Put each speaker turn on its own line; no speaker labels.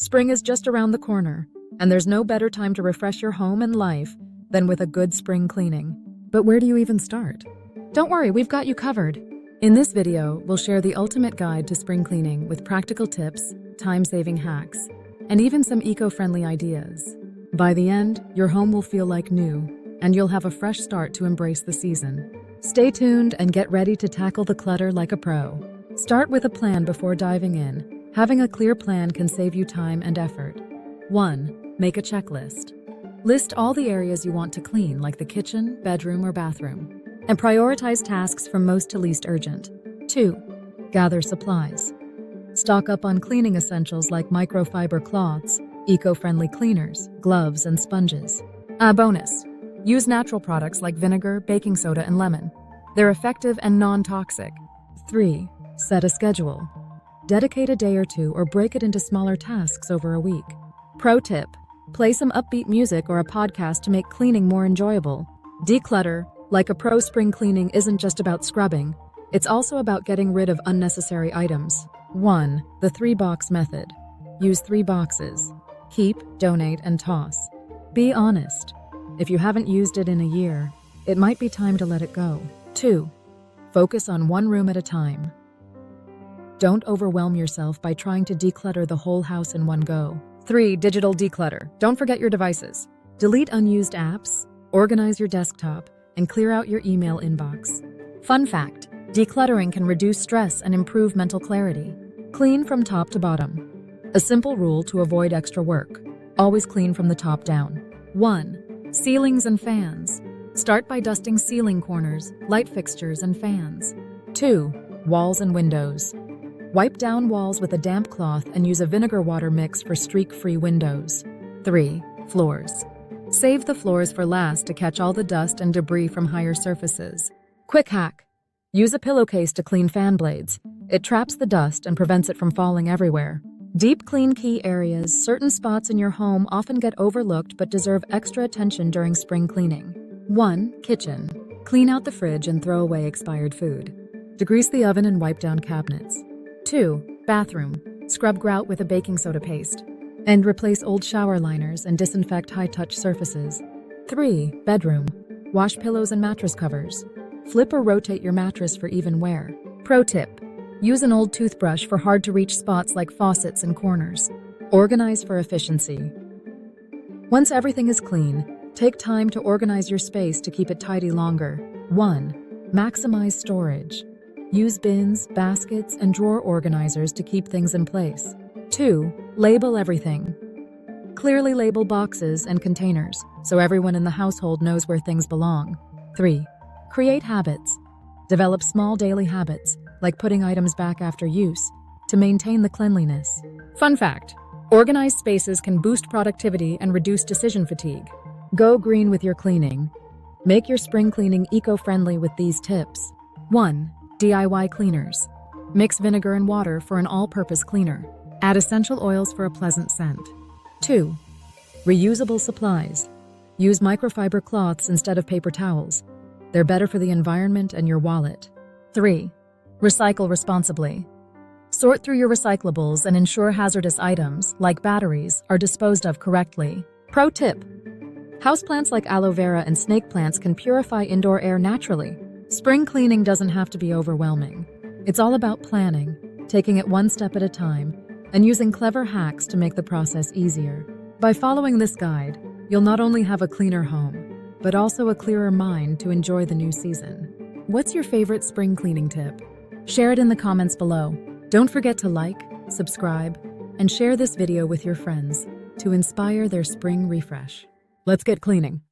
Spring is just around the corner, and there's no better time to refresh your home and life than with a good spring cleaning. But where do you even start? Don't worry, we've got you covered. In this video, we'll share the ultimate guide to spring cleaning with practical tips, time-saving hacks, and even some eco-friendly ideas. By the end, your home will feel like new, and you'll have a fresh start to embrace the season. Stay tuned and get ready to tackle the clutter like a pro. Start with a plan before diving in. Having a clear plan can save you time and effort. 1. Make a checklist. List all the areas you want to clean, like the kitchen, bedroom, or bathroom, and prioritize tasks from most to least urgent. 2. Gather supplies. Stock up on cleaning essentials like microfiber cloths, eco-friendly cleaners, gloves, and sponges. Bonus. Use natural products like vinegar, baking soda, and lemon. They're effective and non-toxic. 3. Set a schedule. Dedicate a day or two or break it into smaller tasks over a week. Pro tip: play some upbeat music or a podcast to make cleaning more enjoyable. Declutter, like a pro spring cleaning, isn't just about scrubbing. It's also about getting rid of unnecessary items. 1. The 3-box method. Use 3 boxes. Keep, donate, and toss. Be honest. If you haven't used it in a year, it might be time to let it go. 2. Focus on one room at a time. Don't overwhelm yourself by trying to declutter the whole house in one go. 3. Digital declutter. Don't forget your devices. Delete unused apps, organize your desktop, and clear out your email inbox. Fun fact: decluttering can reduce stress and improve mental clarity. Clean from top to bottom. A simple rule to avoid extra work: always clean from the top down. 1. Ceilings and fans. Start by dusting ceiling corners, light fixtures, and fans. 2. Walls and windows. Wipe down walls with a damp cloth and use a vinegar water mix for streak-free windows. 3. Floors. Save the floors for last to catch all the dust and debris from higher surfaces. Quick hack: use a pillowcase to clean fan blades. It traps the dust and prevents it from falling everywhere. Deep clean key areas. Certain spots in your home often get overlooked but deserve extra attention during spring cleaning. 1. Kitchen. Clean out the fridge and throw away expired food. Degrease the oven and wipe down cabinets. 2. Bathroom. Scrub grout with a baking soda paste. And replace old shower liners and disinfect high-touch surfaces. 3. Bedroom. Wash pillows and mattress covers. Flip or rotate your mattress for even wear. Pro tip: use an old toothbrush for hard-to-reach spots like faucets and corners. Organize for efficiency. Once everything is clean, take time to organize your space to keep it tidy longer. 1. Maximize storage. Use bins, baskets, and drawer organizers to keep things in place. 2. Label everything. Clearly label boxes and containers so everyone in the household knows where things belong. 3. Create habits. Develop small daily habits, like putting items back after use, to maintain the cleanliness. Fun fact: organized spaces can boost productivity and reduce decision fatigue. Go green with your cleaning. Make your spring cleaning eco-friendly with these tips. 1. DIY cleaners. Mix vinegar and water for an all-purpose cleaner. Add essential oils for a pleasant scent. 2. Reusable supplies. Use microfiber cloths instead of paper towels. They're better for the environment and your wallet. 3. Recycle responsibly. Sort through your recyclables and ensure hazardous items, like batteries, are disposed of correctly. Pro tip: houseplants like aloe vera and snake plants can purify indoor air naturally. Spring cleaning doesn't have to be overwhelming. It's all about planning, taking it one step at a time, and using clever hacks to make the process easier. By following this guide, you'll not only have a cleaner home, but also a clearer mind to enjoy the new season. What's your favorite spring cleaning tip? Share it in the comments below. Don't forget to like, subscribe, and share this video with your friends to inspire their spring refresh. Let's get cleaning.